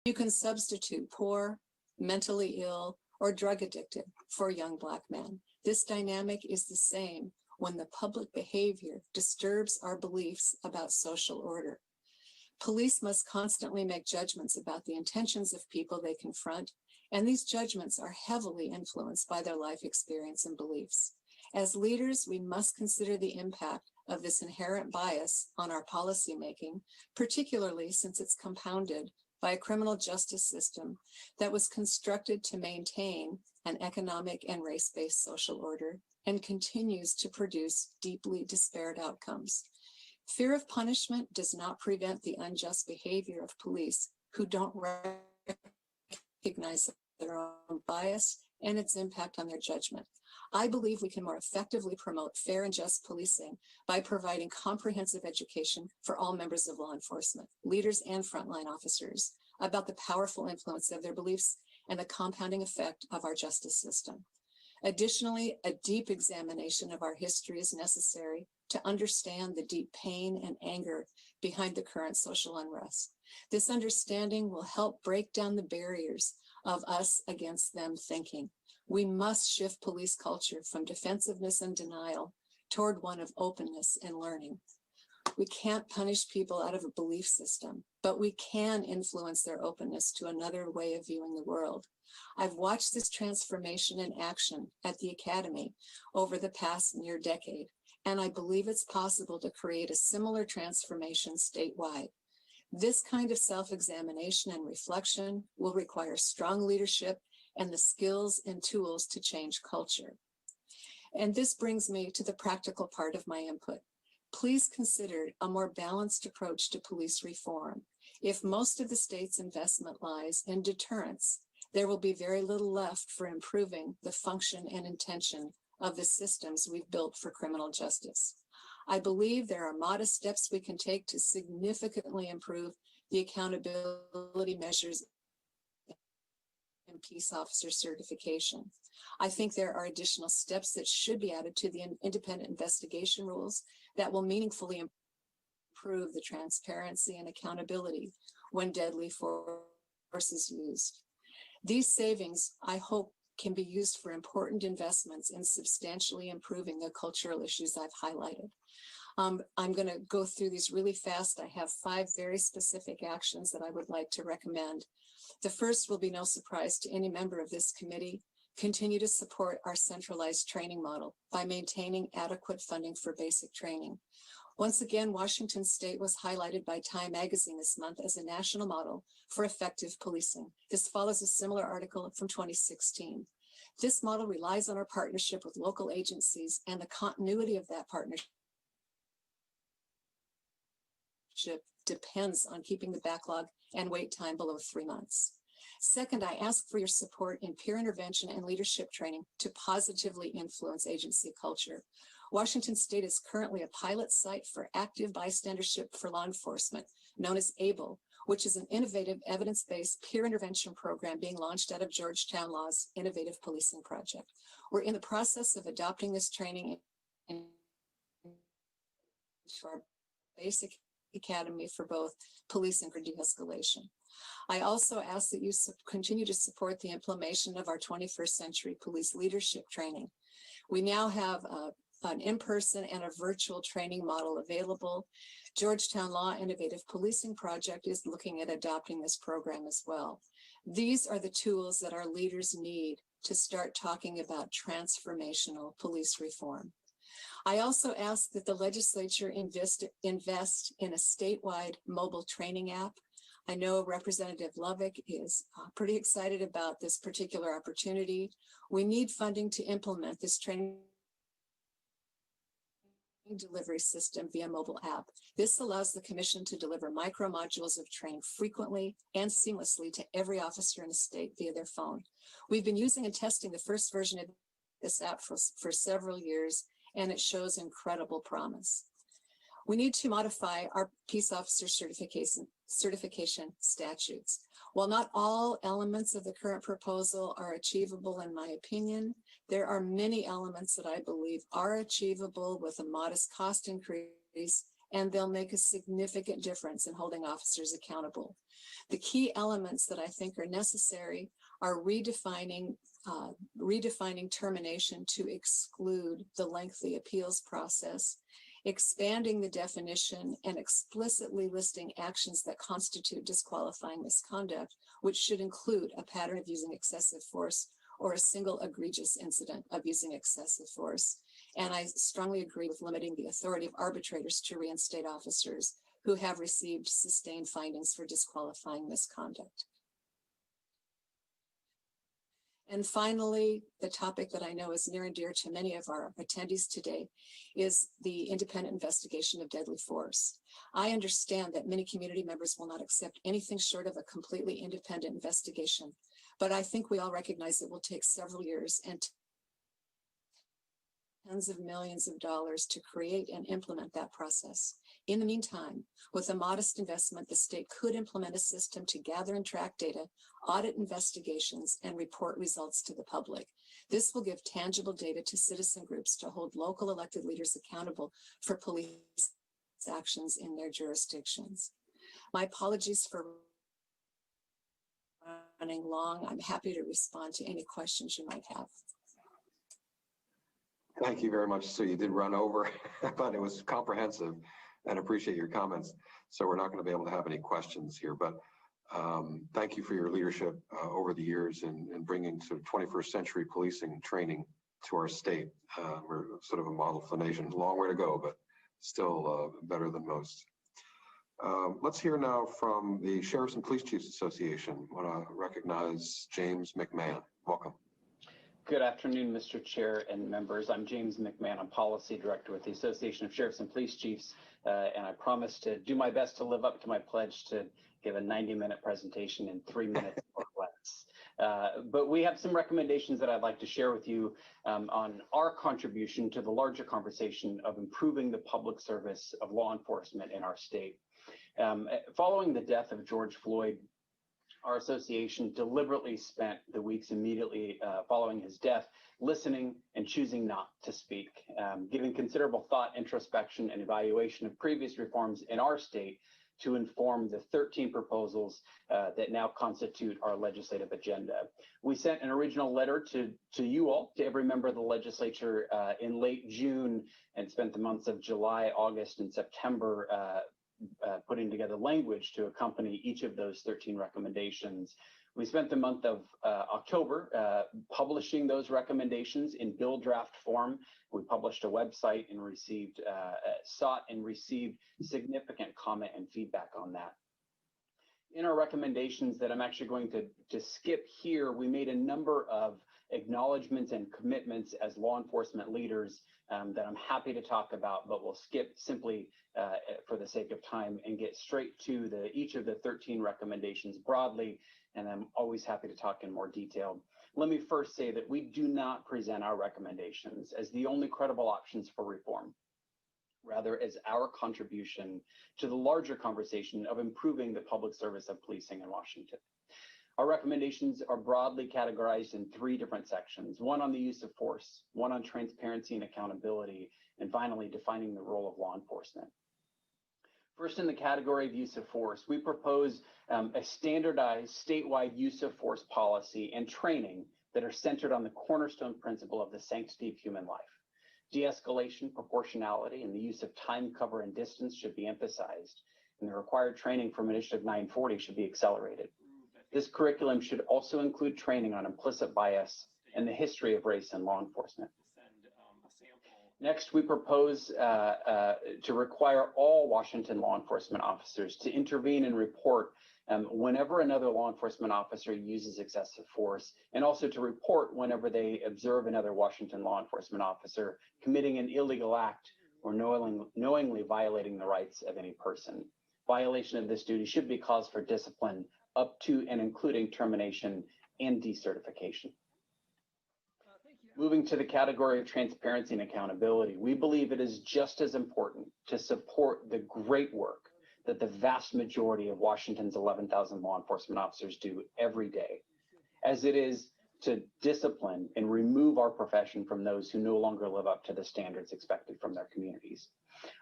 You can substitute poor, mentally ill, or drug addicted for young Black men. This dynamic is the same when the public behavior disturbs our beliefs about social order. Police must constantly make judgments about the intentions of people they confront, and these judgments are heavily influenced by their life experience and beliefs. As leaders, we must consider the impact of this inherent bias on our policymaking, particularly since it's compounded by a criminal justice system that was constructed to maintain an economic and race-based social order and continues to produce deeply disparate outcomes. Fear of punishment does not prevent the unjust behavior of police who don't recognize their own bias and its impact on their judgment. I believe we can more effectively promote fair and just policing by providing comprehensive education for all members of law enforcement, leaders and frontline officers, about the powerful influence of their beliefs and the compounding effect of our justice system. Additionally, a deep examination of our history is necessary to understand the deep pain and anger behind the current social unrest. This understanding will help break down the barriers of us against them thinking. We must shift police culture from defensiveness and denial toward one of openness and learning. We can't punish people out of a belief system, but we can influence their openness to another way of viewing the world. I've watched this transformation in action at the Academy over the past near decade, and I believe it's possible to create a similar transformation statewide. This kind of self-examination and reflection will require strong leadership and the skills and tools to change culture. And this brings me to the practical part of my input. Please consider a more balanced approach to police reform. If most of the state's investment lies in deterrence, there will be very little left for improving the function and intention of the systems we've built for criminal justice. I believe there are modest steps we can take to significantly improve the accountability measures in peace officer certification. I think there are additional steps that should be added to the independent investigation rules that will meaningfully improve the transparency and accountability when deadly force is used. These savings, I hope, can be used for important investments in substantially improving the cultural issues I've highlighted. I'm going to go through these really fast. I have 5 very specific actions that I would like to recommend. The first will be no surprise to any member of this committee. Continue to support our centralized training model by maintaining adequate funding for basic training. Once again, Washington State was highlighted by Time magazine this month as a national model for effective policing. This follows a similar article from 2016. This model relies on our partnership with local agencies and the continuity of that partnership depends on keeping the backlog and wait time below 3 months. Second, I ask for your support in peer intervention and leadership training to positively influence agency culture. Washington State is currently a pilot site for active bystandership for law enforcement, known as ABLE, which is an innovative evidence-based peer intervention program being launched out of Georgetown Law's Innovative Policing Project. We're in the process of adopting this training into our basic academy for both police and for de-escalation. I also ask that you continue to support the implementation of our 21st century police leadership training. We now have an in-person and a virtual training model available. Georgetown Law Innovative Policing Project is looking at adopting this program as well. These are the tools that our leaders need to start talking about transformational police reform. I also ask that the legislature invest in a statewide mobile training app. I know Representative Lovick is pretty excited about this particular opportunity. We need funding to implement this training delivery system via mobile app. This allows the commission to deliver micro modules of training frequently and seamlessly to every officer in the state via their phone. We've been using and testing the first version of this app for several years, and it shows incredible promise. We need to modify our peace officer certification statutes. While not all elements of the current proposal are achievable, in my opinion, there are many elements that I believe are achievable with a modest cost increase and they'll make a significant difference in holding officers accountable. The key elements that I think are necessary are redefining termination to exclude the lengthy appeals process, expanding the definition and explicitly listing actions that constitute disqualifying misconduct, which should include a pattern of using excessive force or a single egregious incident of using excessive force. And I strongly agree with limiting the authority of arbitrators to reinstate officers who have received sustained findings for disqualifying misconduct. And finally, the topic that I know is near and dear to many of our attendees today is the independent investigation of deadly force. I understand that many community members will not accept anything short of a completely independent investigation, but I think we all recognize it will take several years and tens of millions of dollars to create and implement that process. In the meantime, with a modest investment, the state could implement a system to gather and track data, audit investigations, and report results to the public. This will give tangible data to citizen groups to hold local elected leaders accountable for police actions in their jurisdictions. My apologies for running long. I'm happy to respond to any questions you might have. Thank you very much. So you did run over, but it was comprehensive, and appreciate your comments. So we're not going to be able to have any questions here, but thank you for your leadership over the years in bringing sort of 21st century policing training to our state. We're sort of a model for the nation. Long way to go, but still better than most. Let's hear now from the Sheriffs and Police Chiefs Association. I want to recognize James McMahon. Welcome. Good afternoon, Mr. Chair and members. I'm James McMahon. I'm Policy Director with the Association of Sheriffs and Police Chiefs, and I promise to do my best to live up to my pledge to give a 90-minute presentation in 3 minutes or less. But we have some recommendations that I'd like to share with you on our contribution to the larger conversation of improving the public service of law enforcement in our state. Following the death of George Floyd, our association deliberately spent the weeks immediately following his death listening and choosing not to speak, giving considerable thought, introspection, and evaluation of previous reforms in our state to inform the 13 proposals that now constitute our legislative agenda. We sent an original letter to you all, to every member of the legislature in late June, and spent the months of July, August, and September putting together language to accompany each of those 13 recommendations. We spent the month of October publishing those recommendations in bill draft form. We published a website and sought and received significant comment and feedback on that. In our recommendations that I'm actually going to skip here, we made a number of acknowledgments and commitments as law enforcement leaders that I'm happy to talk about, but we'll skip simply for the sake of time and get straight to each of the 13 recommendations broadly, and I'm always happy to talk in more detail. Let me first say that we do not present our recommendations as the only credible options for reform, rather as our contribution to the larger conversation of improving the public service of policing in Washington. Our recommendations are broadly categorized in 3 different sections, one on the use of force, one on transparency and accountability, and finally defining the role of law enforcement. First, in the category of use of force, we propose a standardized statewide use of force policy and training that are centered on the cornerstone principle of the sanctity of human life. De-escalation, proportionality, and the use of time, cover, and distance should be emphasized, and the required training from Initiative 940 should be accelerated. This curriculum should also include training on implicit bias and the history of race in law enforcement. Next, we propose to require all Washington law enforcement officers to intervene and report whenever another law enforcement officer uses excessive force, and also to report whenever they observe another Washington law enforcement officer committing an illegal act or knowingly violating the rights of any person. Violation of this duty should be cause for discipline up to and including termination and decertification. Moving to the category of transparency and accountability, we believe it is just as important to support the great work that the vast majority of Washington's 11,000 law enforcement officers do every day, as it is to discipline and remove our profession from those who no longer live up to the standards expected from their communities.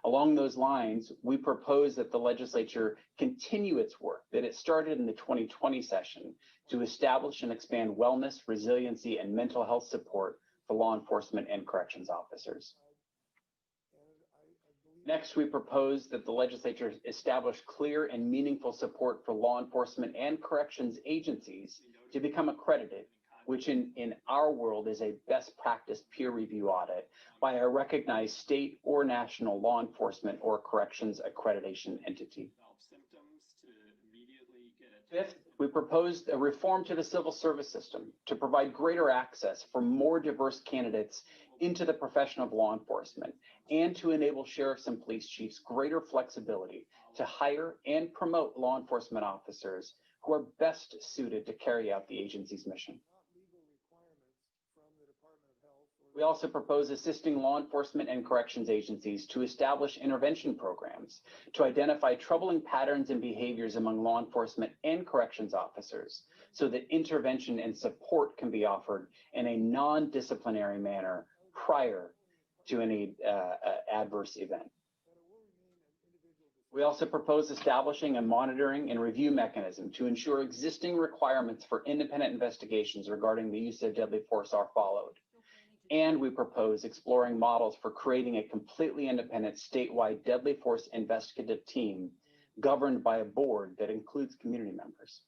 Along those lines, we propose that the legislature continue its work that it started in the 2020 session to establish and expand wellness, resiliency, and mental health support for law enforcement and corrections officers. Next, we propose that the legislature establish clear and meaningful support for law enforcement and corrections agencies to become accredited, which in our world is a best practice peer review audit by a recognized state or national law enforcement or corrections accreditation entity. Fifth, we proposed a reform to the civil service system to provide greater access for more diverse candidates into the profession of law enforcement and to enable sheriffs and police chiefs greater flexibility to hire and promote law enforcement officers who are best suited to carry out the agency's mission. We also propose assisting law enforcement and corrections agencies to establish intervention programs to identify troubling patterns and behaviors among law enforcement and corrections officers so that intervention and support can be offered in a non-disciplinary manner prior to any adverse event. We also propose establishing a monitoring and review mechanism to ensure existing requirements for independent investigations regarding the use of deadly force are followed. And we propose exploring models for creating a completely independent statewide deadly force investigative team governed by a board that includes community members.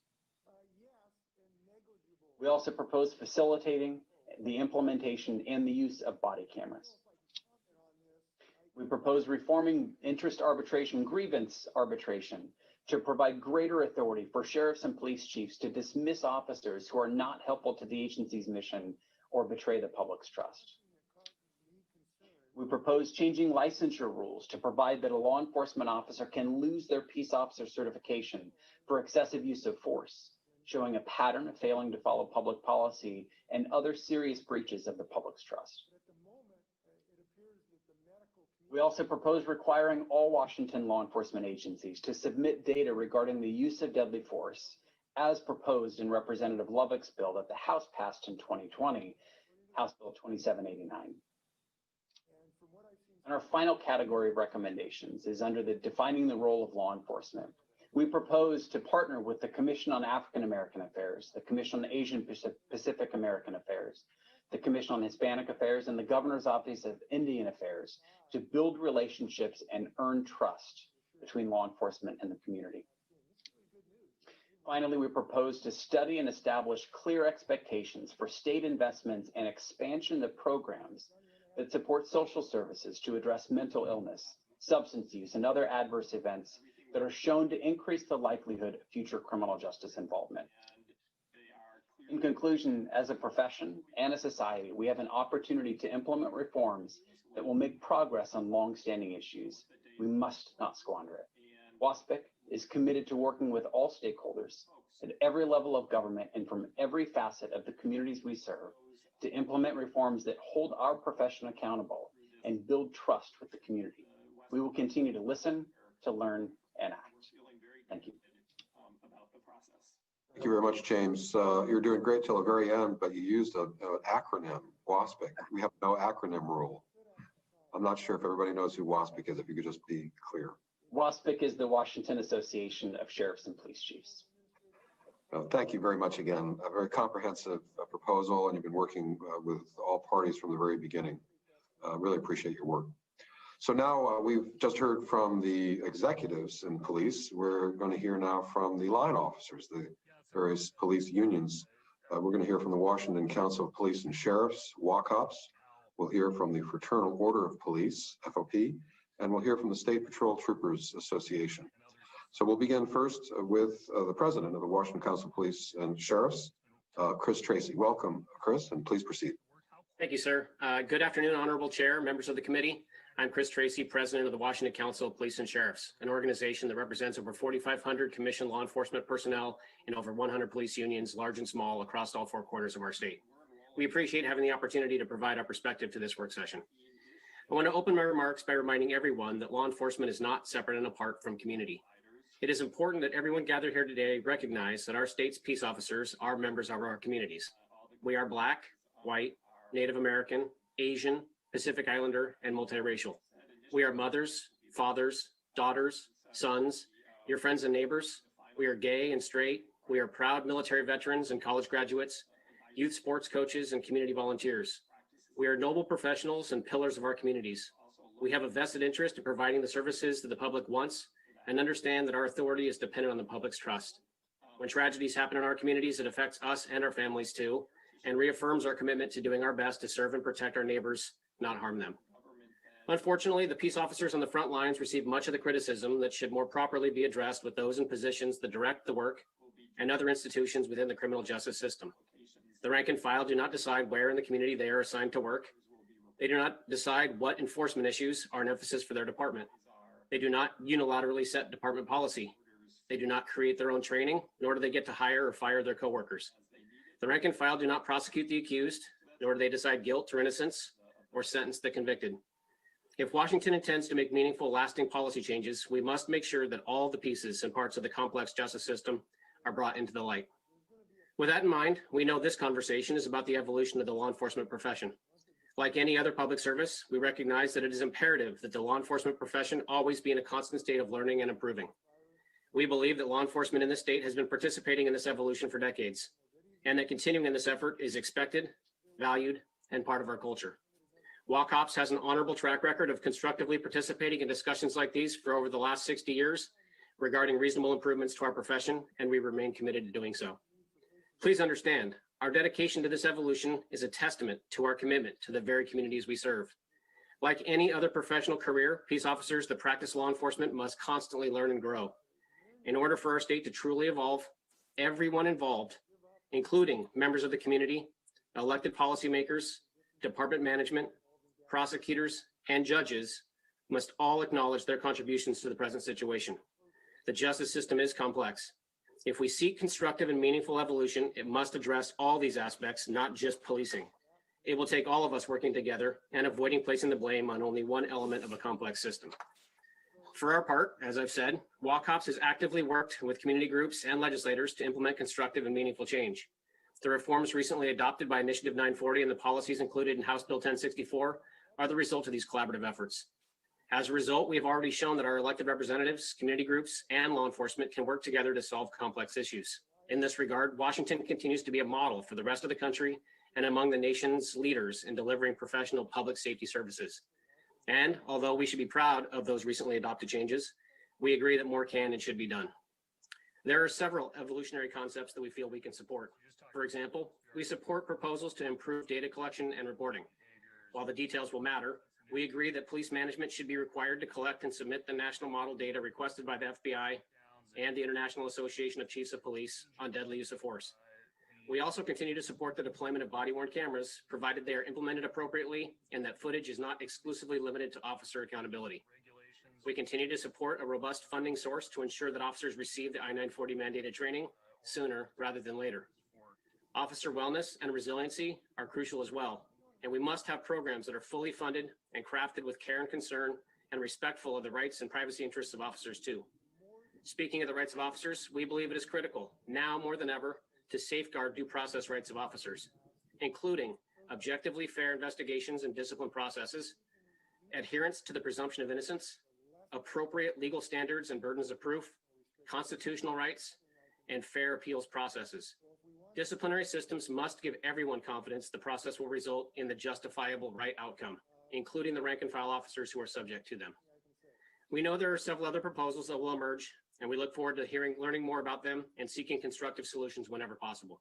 We also propose facilitating the implementation and the use of body cameras. We propose reforming interest arbitration, grievance arbitration to provide greater authority for sheriffs and police chiefs to dismiss officers who are not helpful to the agency's mission or betray the public's trust. We propose changing licensure rules to provide that a law enforcement officer can lose their peace officer certification for excessive use of force, showing a pattern of failing to follow public policy and other serious breaches of the public's trust. We also propose requiring all Washington law enforcement agencies to submit data regarding the use of deadly force as proposed in Representative Lovick's bill that the House passed in 2020, House Bill 2789. And our final category of recommendations is under the defining the role of law enforcement. We propose to partner with the Commission on African American Affairs, the Commission on Asian Pacific American Affairs, the Commission on Hispanic Affairs, and the Governor's Office of Indian Affairs to build relationships and earn trust between law enforcement and the community. Finally, we propose to study and establish clear expectations for state investments and expansion of programs that support social services to address mental illness, substance use, and other adverse events that are shown to increase the likelihood of future criminal justice involvement. In conclusion, as a profession and a society, we have an opportunity to implement reforms that will make progress on long-standing issues. We must not squander it. WASPIC is committed to working with all stakeholders at every level of government and from every facet of the communities we serve to implement reforms that hold our profession accountable and build trust with the community. We will continue to listen, to learn, and act. Thank you. Thank you very much, James. You're doing great till the very end, but you used an acronym, WASPIC. We have no acronym rule. I'm not sure if everybody knows who WASPIC is, if you could just be clear. WASPIC is the Washington Association of Sheriffs and Police Chiefs. Thank you very much again. A very comprehensive proposal, and you've been working with all parties from the very beginning. Really appreciate your work. So now we've just heard from the executives in police. We're going to hear now from the line officers, the various police unions. We're going to hear from the Washington Council of Police and Sheriffs, WACOPS. We'll hear from the Fraternal Order of Police, FOP, and we'll hear from the State Patrol Troopers Association. So we'll begin first with the president of the Washington Council of Police and Sheriffs, Chris Tracy. Welcome, Chris, and please proceed. Thank you, sir. Good afternoon, Honorable Chair, members of the committee. I'm Chris Tracy, president of the Washington Council of Police and Sheriffs, an organization that represents over 4,500 commissioned law enforcement personnel in over 100 police unions, large and small, across all four corners of our state. We appreciate having the opportunity to provide our perspective to this work session. I want to open my remarks by reminding everyone that law enforcement is not separate and apart from community. It is important that everyone gathered here today recognize that our state's peace officers are members of our communities. We are Black, white, Native American, Asian, Pacific Islander, and multiracial. We are mothers, fathers, daughters, sons, your friends and neighbors. We are gay and straight. We are proud military veterans and college graduates, youth sports coaches, and community volunteers. We are noble professionals and pillars of our communities. We have a vested interest in providing the services that the public wants and understand that our authority is dependent on the public's trust. When tragedies happen in our communities, it affects us and our families too, and reaffirms our commitment to doing our best to serve and protect our neighbors, not harm them. Unfortunately, the peace officers on the front lines receive much of the criticism that should more properly be addressed with those in positions that direct the work and other institutions within the criminal justice system. The rank and file do not decide where in the community they are assigned to work. They do not decide what enforcement issues are an emphasis for their department. They do not unilaterally set department policy. They do not create their own training, nor do they get to hire or fire their coworkers. The rank and file do not prosecute the accused, nor do they decide guilt or innocence or sentence the convicted. If Washington intends to make meaningful, lasting policy changes, we must make sure that all the pieces and parts of the complex justice system are brought into the light. With that in mind, we know this conversation is about the evolution of the law enforcement profession. Like any other public service, we recognize that it is imperative that the law enforcement profession always be in a constant state of learning and improving. We believe that law enforcement in this state has been participating in this evolution for decades, and that continuing in this effort is expected, valued, and part of our culture. WACOPS has an honorable track record of constructively participating in discussions like these for over the last 60 years regarding reasonable improvements to our profession, and we remain committed to doing so. Please understand, our dedication to this evolution is a testament to our commitment to the very communities we serve. Like any other professional career, peace officers that practice law enforcement must constantly learn and grow. In order for our state to truly evolve, everyone involved, including members of the community, elected policymakers, department management, prosecutors, and judges, must all acknowledge their contributions to the present situation. The justice system is complex. If we seek constructive and meaningful evolution, it must address all these aspects, not just policing. It will take all of us working together and avoiding placing the blame on only one element of a complex system. For our part, as I've said, WACOPS has actively worked with community groups and legislators to implement constructive and meaningful change. The reforms recently adopted by Initiative 940 and the policies included in House Bill 1064 are the result of these collaborative efforts. As a result, we have already shown that our elected representatives, community groups, and law enforcement can work together to solve complex issues. In this regard, Washington continues to be a model for the rest of the country and among the nation's leaders in delivering professional public safety services. And although we should be proud of those recently adopted changes, we agree that more can and should be done. There are several evolutionary concepts that we feel we can support. For example, we support proposals to improve data collection and reporting. While the details will matter, we agree that police management should be required to collect and submit the national model data requested by the FBI and the International Association of Chiefs of Police on deadly use of force. We also continue to support the deployment of body-worn cameras, provided they are implemented appropriately and that footage is not exclusively limited to officer accountability. We continue to support a robust funding source to ensure that officers receive the I-940 mandated training sooner rather than later. Officer wellness and resiliency are crucial as well, and we must have programs that are fully funded and crafted with care and concern and respectful of the rights and privacy interests of officers too. Speaking of the rights of officers, we believe it is critical, now more than ever, to safeguard due process rights of officers, including objectively fair investigations and discipline processes, adherence to the presumption of innocence, appropriate legal standards and burdens of proof, constitutional rights, and fair appeals processes. Disciplinary systems must give everyone confidence the process will result in the justifiable right outcome, including the rank and file officers who are subject to them. We know there are several other proposals that will emerge, and we look forward to learning more about them and seeking constructive solutions whenever possible.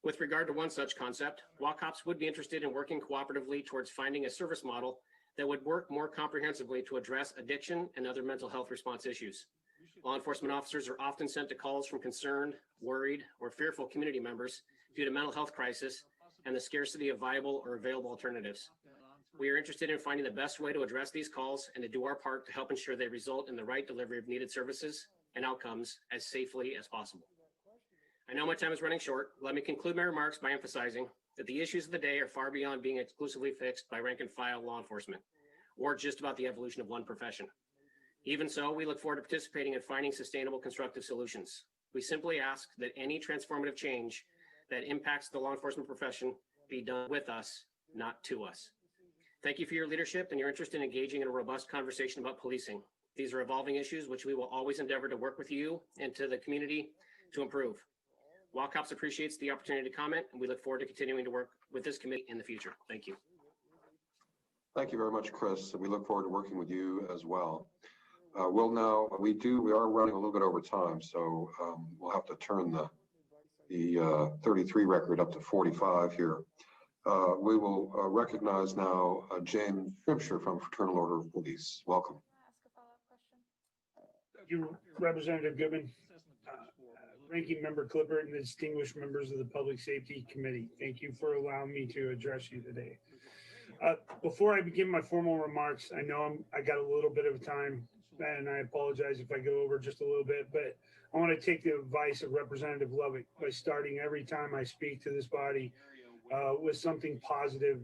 With regard to one such concept, WACOPS would be interested in working cooperatively towards finding a service model that would work more comprehensively to address addiction and other mental health response issues. Law enforcement officers are often sent to calls from concerned, worried, or fearful community members due to mental health crisis and the scarcity of viable or available alternatives. We are interested in finding the best way to address these calls and to do our part to help ensure they result in the right delivery of needed services and outcomes as safely as possible. I know my time is running short. Let me conclude my remarks by emphasizing that the issues of the day are far beyond being exclusively fixed by rank and file law enforcement, or just about the evolution of one profession. Even so, we look forward to participating in finding sustainable, constructive solutions. We simply ask that any transformative change that impacts the law enforcement profession be done with us, not to us. Thank you for your leadership and your interest in engaging in a robust conversation about policing. These are evolving issues which we will always endeavor to work with you and to the community to improve. WACOPS appreciates the opportunity to comment, and we look forward to continuing to work with this committee in the future. Thank you. Thank you very much, Chris. We look forward to working with you as well. We are running a little bit over time, so we'll have to turn the 33 record up to 45 here. We will recognize now James Shrimpsher from Fraternal Order of Police. Welcome. Thank you, Representative Goodman, Ranking Member Clipper, and the distinguished members of the Public Safety Committee. Thank you for allowing me to address you today. Before I begin my formal remarks, I know I got a little bit of time, and I apologize if I go over just a little bit, but I want to take the advice of Representative Lovick by starting every time I speak to this body with something positive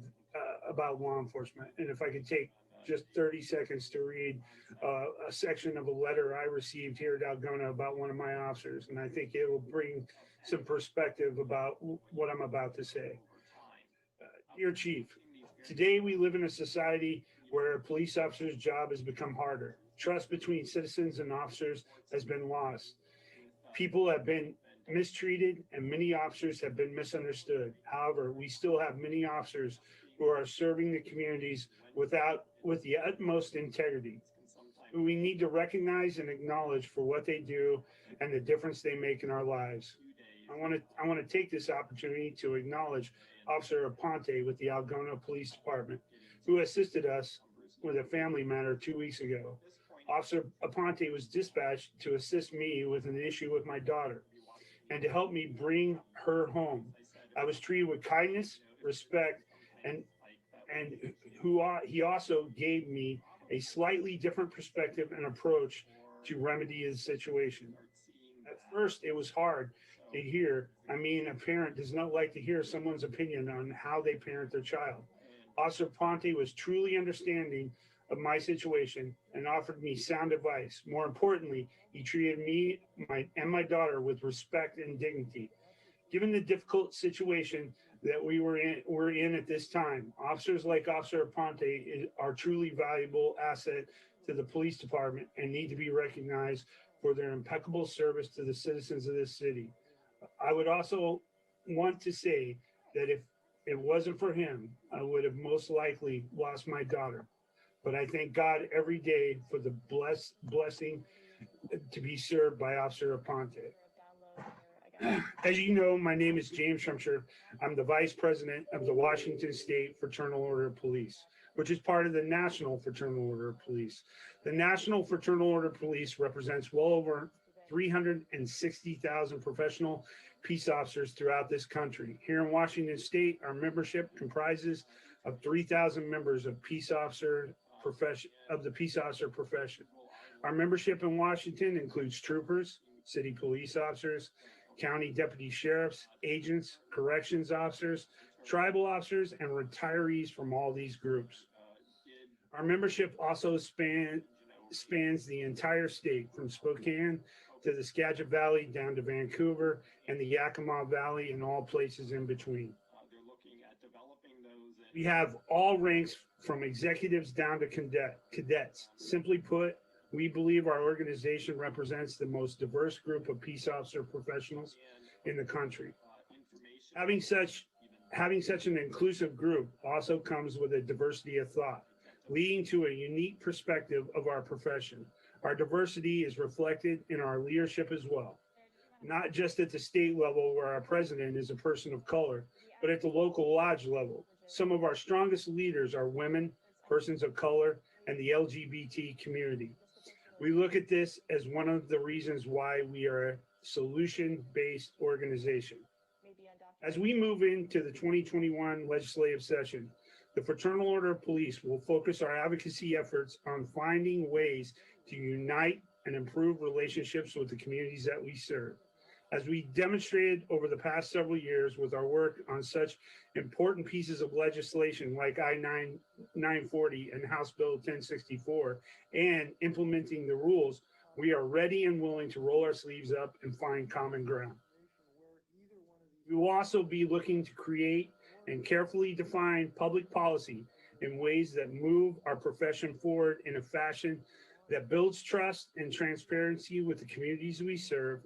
about law enforcement. And if I could take just 30 seconds to read a section of a letter I received here at Algona about one of my officers, and I think it will bring some perspective about what I'm about to say. Dear Chief, today we live in a society where a police officer's job has become harder. Trust between citizens and officers has been lost. People have been mistreated and many officers have been misunderstood. However, we still have many officers who are serving the communities with the utmost integrity, who we need to recognize and acknowledge for what they do and the difference they make in our lives. I want to take this opportunity to acknowledge Officer Aponte with the Algona Police Department, who assisted us with a family matter 2 weeks ago. Officer Aponte was dispatched to assist me with an issue with my daughter and to help me bring her home. I was treated with kindness, respect, and he also gave me a slightly different perspective and approach to remedy the situation. At first, it was hard to hear. I mean, a parent does not like to hear someone's opinion on how they parent their child. Officer Ponte was truly understanding of my situation and offered me sound advice. More importantly, he treated me and my daughter with respect and dignity. Given the difficult situation that we're in at this time, officers like Officer Ponte are truly valuable asset to the police department and need to be recognized for their impeccable service to the citizens of this city. I would also want to say that if it wasn't for him, I would have most likely lost my daughter. But I thank God every day for the blessing to be served by Officer Aponte. As you know, my name is James Shrimpsher. I'm the Vice President of the Washington State Fraternal Order of Police, which is part of the National Fraternal Order of Police. The National Fraternal Order of Police represents well over 360,000 professional peace officers throughout this country. Here in Washington State, our membership comprises of 3,000 members of the peace officer profession. Our membership in Washington includes troopers, city police officers, county deputy sheriffs, agents, corrections officers, tribal officers, and retirees from all these groups. Our membership also spans the entire state, from Spokane to the Skagit Valley down to Vancouver and the Yakima Valley and all places in between. We have all ranks from executives down to cadets. Simply put, we believe our organization represents the most diverse group of peace officer professionals in the country. Having such an inclusive group also comes with a diversity of thought, leading to a unique perspective of our profession. Our diversity is reflected in our leadership as well, not just at the state level where our president is a person of color, but at the local lodge level. Some of our strongest leaders are women, persons of color, and the LGBT community. We look at this as one of the reasons why we are a solution-based organization. As we move into the 2021 legislative session, the Fraternal Order of Police will focus our advocacy efforts on finding ways to unite and improve relationships with the communities that we serve. As we demonstrated over the past several years with our work on such important pieces of legislation like I-940 and House Bill 1064 and implementing the rules, we are ready and willing to roll our sleeves up and find common ground. We will also be looking to create and carefully define public policy in ways that move our profession forward in a fashion that builds trust and transparency with the communities we serve,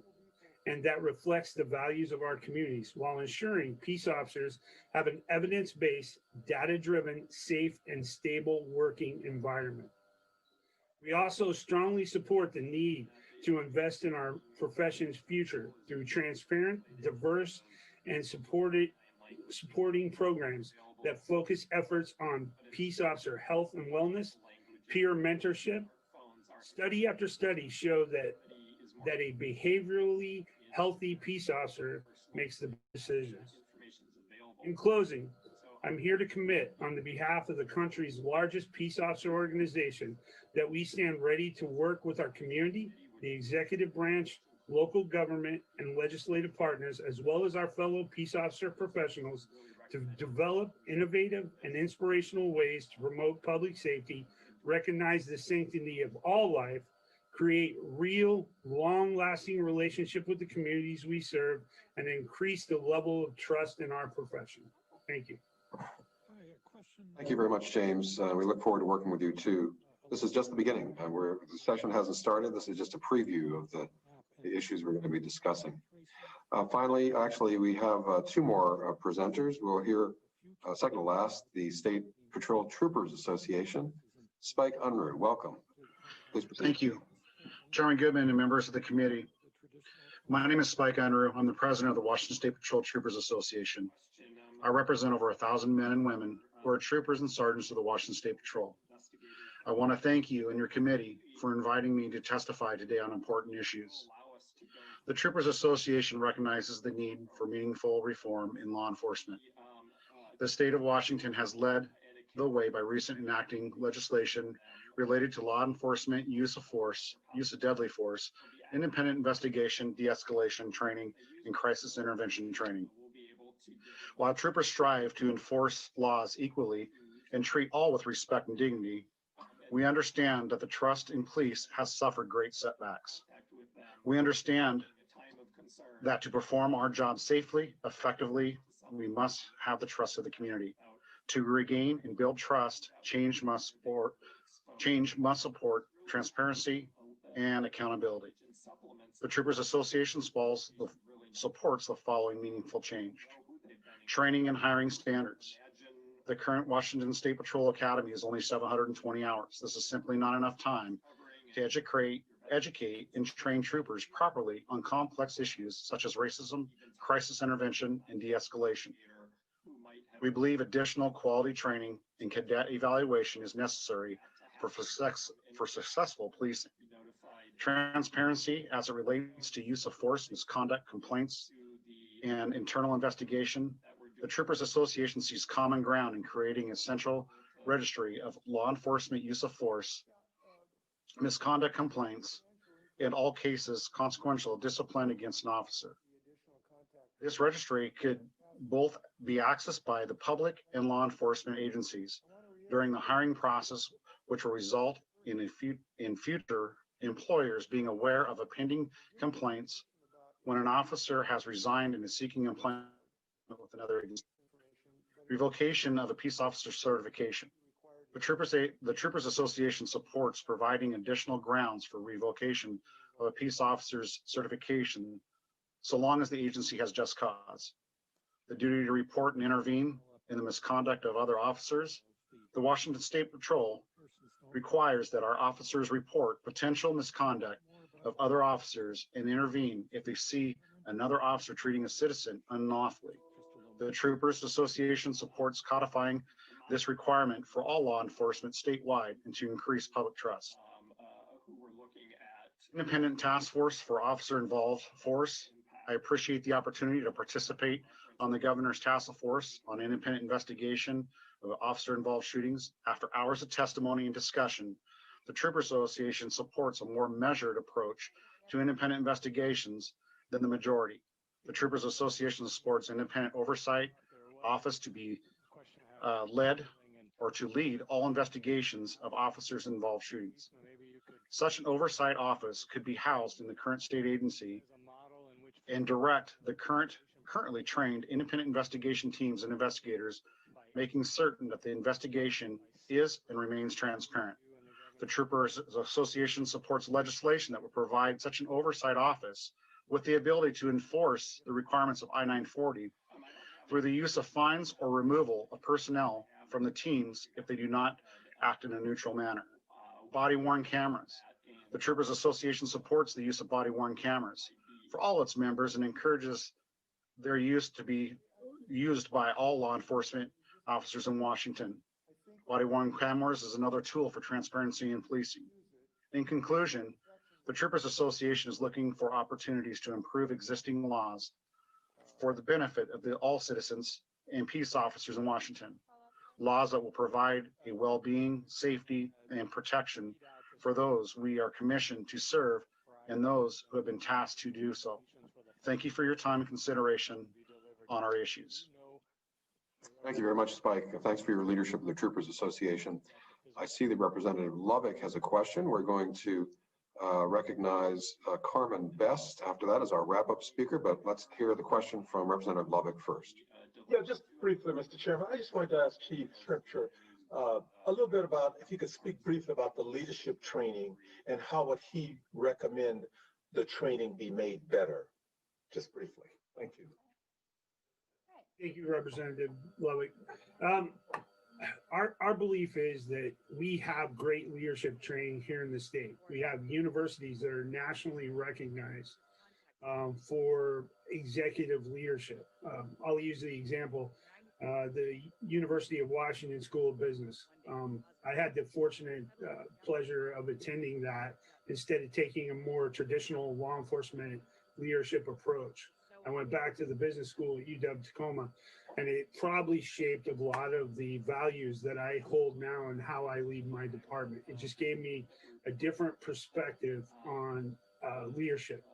and that reflects the values of our communities while ensuring peace officers have an evidence-based, data-driven, safe, and stable working environment. We also strongly support the need to invest in our profession's future through transparent, diverse, and supporting programs that focus efforts on peace officer health and wellness, peer mentorship. Study after study show that a behaviorally healthy peace officer makes the decisions. In closing, I'm here to commit on the behalf of the country's largest peace officer organization that we stand ready to work with our community, the executive branch, local government, and legislative partners, as well as our fellow peace officer professionals, to develop innovative and inspirational ways to promote public safety, recognize the sanctity of all life, create real, long-lasting relationship with the communities we serve, and increase the level of trust in our profession. Thank you. Thank you very much, James. We look forward to working with you too. This is just the beginning. The session hasn't started. This is just a preview of the issues we're going to be discussing. Finally, actually, we have two more presenters. We'll hear second to last, the State Patrol Troopers Association. Spike Unruh, welcome. Please proceed. Thank you. Chairman Goodman and members of the committee. My name is Spike Unruh. I'm the president of the Washington State Patrol Troopers Association. I represent over 1,000 men and women who are troopers and sergeants of the Washington State Patrol. I want to thank you and your committee for inviting me to testify today on important issues. The Troopers Association recognizes the need for meaningful reform in law enforcement. The state of Washington has led the way by recent enacting legislation related to law enforcement, use of force, use of deadly force, independent investigation, de-escalation training, and crisis intervention training. While troopers strive to enforce laws equally and treat all with respect and dignity, we understand that the trust in police has suffered great setbacks. We understand that to perform our job safely, effectively, we must have the trust of the community. To regain and build trust, change must support transparency and accountability. The Troopers Association supports the following meaningful change. Training and hiring standards. The current Washington State Patrol Academy is only 720 hours. This is simply not enough time to educate and train troopers properly on complex issues such as racism, crisis intervention, and de-escalation. We believe additional quality training and cadet evaluation is necessary for successful policing. Transparency as it relates to use of force, misconduct, complaints, and internal investigation. The Troopers Association sees common ground in creating a central registry of law enforcement use of force, misconduct complaints, in all cases, consequential discipline against an officer. This registry could both be accessed by the public and law enforcement agencies during the hiring process, which will result in future employers being aware of pending complaints when an officer has resigned and is seeking employment with another agency. Revocation of a peace officer certification. The Troopers Association supports providing additional grounds for revocation of a peace officer's certification so long as the agency has just cause. The duty to report and intervene in the misconduct of other officers. The Washington State Patrol requires that our officers report potential misconduct of other officers and intervene if they see another officer treating a citizen unlawfully. The Troopers Association supports codifying this requirement for all law enforcement statewide and to increase public trust. Independent task force for officer-involved force. I appreciate the opportunity to participate on the governor's task force on independent investigation of officer-involved shootings. After hours of testimony and discussion, the Troopers Association supports a more measured approach to independent investigations than the majority. The Troopers Association supports independent oversight office to be led or to lead all investigations of officers involved shootings. Such an oversight office could be housed in the current state agency and direct the current currently trained independent investigation teams and investigators, making certain that the investigation is and remains transparent. The Troopers Association supports legislation that would provide such an oversight office with the ability to enforce the requirements of I-940 through the use of fines or removal of personnel from the teams if they do not act in a neutral manner. Body-worn cameras. The Troopers Association supports the use of body-worn cameras for all its members and encourages their use to be used by all law enforcement officers in Washington. Body-worn cameras is another tool for transparency in policing. In conclusion, the Troopers Association is looking for opportunities to improve existing laws for the benefit of all citizens and peace officers in Washington. Laws that will provide a well-being, safety, and protection for those we are commissioned to serve and those who have been tasked to do so. Thank you for your time and consideration on our issues. Thank you very much, Spike. Thanks for your leadership in the Troopers Association. I see that Representative Lovick has a question. We're going to recognize Carmen Best after that as our wrap-up speaker, but let's hear the question from Representative Lovick first. Yeah, just briefly, Mr. Chairman, I just wanted to ask Chief Scripture a little bit about, if you could speak briefly about the leadership training and how would he recommend the training be made better? Just briefly. Thank you. Thank you, Representative Lovick. Our belief is that we have great leadership training here in the state. We have universities that are nationally recognized for executive leadership. I'll use the example, the University of Washington School of Business. I had the fortunate pleasure of attending that instead of taking a more traditional law enforcement leadership approach. I went back to the business school at UW-Tacoma, and it probably shaped a lot of the values that I hold now and how I lead my department. It just gave me a different perspective on leadership.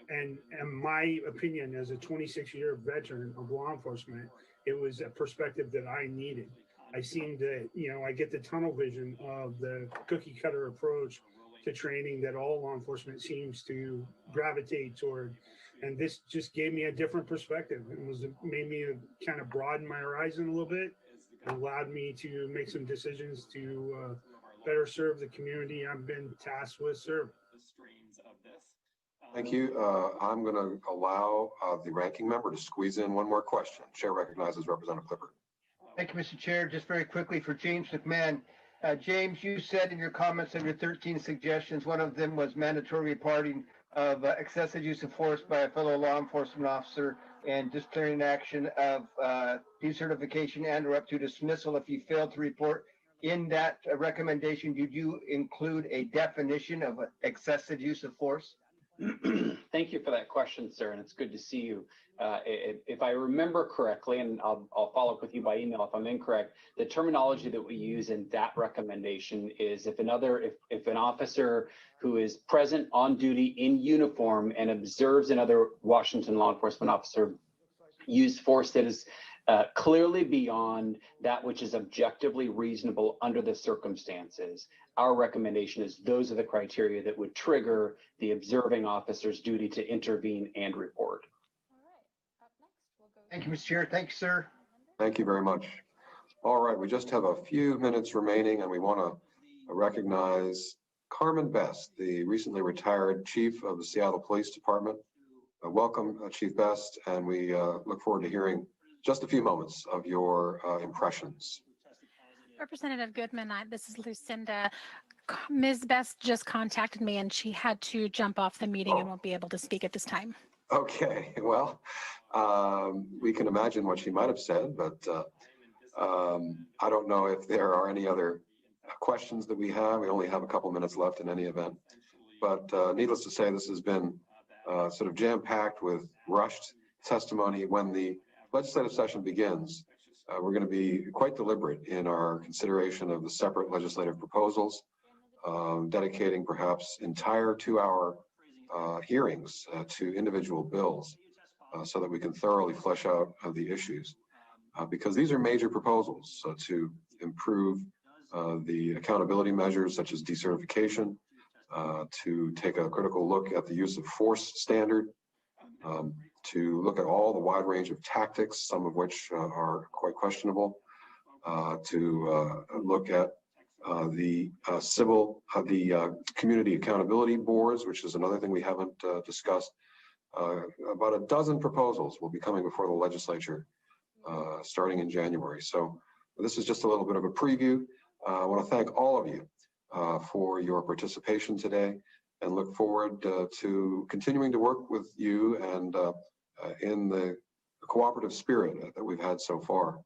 And my opinion as a 26-year veteran of law enforcement, it was a perspective that I needed. I seem to, I get the tunnel vision of the cookie cutter approach to training that all law enforcement seems to gravitate toward. And this just gave me a different perspective. It made me kind of broaden my horizon a little bit. It allowed me to make some decisions to better serve the community I've been tasked with serving. Thank you. I'm going to allow the ranking member to squeeze in one more question. Chair recognizes Representative Clifford. Thank you, Mr. Chair. Just very quickly for James McMahon. James, you said in your comments of your 13 suggestions, one of them was mandatory reporting of excessive use of force by a fellow law enforcement officer and disciplinary action of decertification and or up to dismissal if you fail to report. In that recommendation, did you include a definition of excessive use of force? Thank you for that question, sir, and it's good to see you. If I remember correctly, and I'll follow up with you by email if I'm incorrect, the terminology that we use in that recommendation is if an officer who is present on duty in uniform and observes another Washington law enforcement officer use force that is clearly beyond that which is objectively reasonable under the circumstances, our recommendation is those are the criteria that would trigger the observing officer's duty to intervene and report. Thank you, Mr. Chair. Thank you, sir. Thank you very much. All right, we just have a few minutes remaining, and we want to recognize Carmen Best, the recently retired chief of the Seattle Police Department. Welcome, Chief Best, and we look forward to hearing just a few moments of your impressions. Representative Goodman, this is Lucinda. Ms. Best just contacted me and she had to jump off the meeting and won't be able to speak at this time. Okay, well, we can imagine what she might have said, but I don't know if there are any other questions that we have. We only have a couple minutes left in any event. But needless to say, this has been sort of jam-packed with rushed testimony. When the legislative session begins, we're going to be quite deliberate in our consideration of the separate legislative proposals, dedicating perhaps entire 2-hour hearings to individual bills so that we can thoroughly flesh out the issues. Because these are major proposals to improve the accountability measures such as decertification, to take a critical look at the use of force standard, to look at all the wide range of tactics, some of which are quite questionable, to look at the community accountability boards, which is another thing we haven't discussed. About a dozen proposals will be coming before the legislature starting in January. So this is just a little bit of a preview. I want to thank all of you for your participation today and look forward to continuing to work with you and in the cooperative spirit that we've had so far.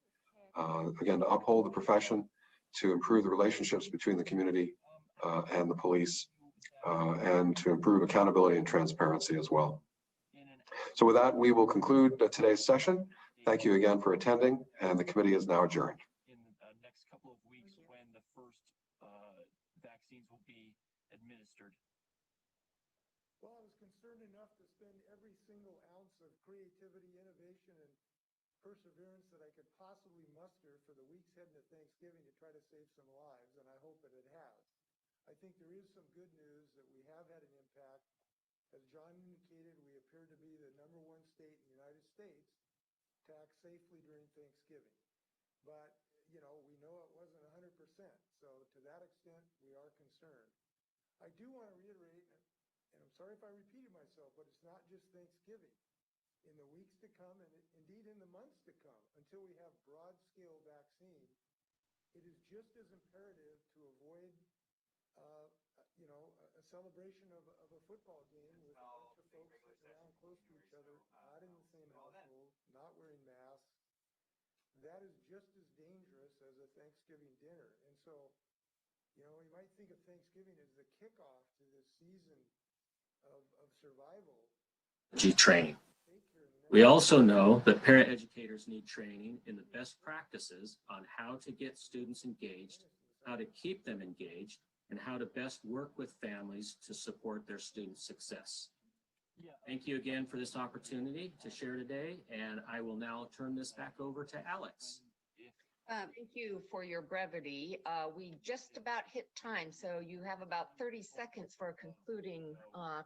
Again, to uphold the profession, to improve the relationships between the community and the police, and to improve accountability and transparency as well. So with that, we will conclude today's session. Thank you again for attending, and the committee is now adjourned. In the next couple of weeks when the first vaccines will be administered. Well, I was concerned enough to spend every single ounce of creativity, innovation, and perseverance that I could possibly muster for the weeks heading to Thanksgiving to try to save some lives, and I hope that it has. I think there is some good news that we have had an impact. As John indicated, we appear to be the #1 state in the United States to act safely during Thanksgiving. But, you know, we know it wasn't 100%. So to that extent, we are concerned. I do want to reiterate, and I'm sorry if I repeated myself, but it's not just Thanksgiving. In the weeks to come, and indeed in the months to come, until we have broad-scale vaccine, it is just as imperative to avoid, you know, a celebration of a football game with a bunch of folks sitting around close to each other, not in the same household, not wearing masks. That is just as dangerous as a Thanksgiving dinner. And so, you know, you might think of Thanksgiving as the kickoff to this season of survival. Training. We also know that parent educators need training in the best practices on how to get students engaged, how to keep them engaged, and how to best work with families to support their students' success. Thank you again for this opportunity to share today, and I will now turn this back over to Alex. Thank you for your brevity. We just about hit time, so you have about 30 seconds for a concluding comment.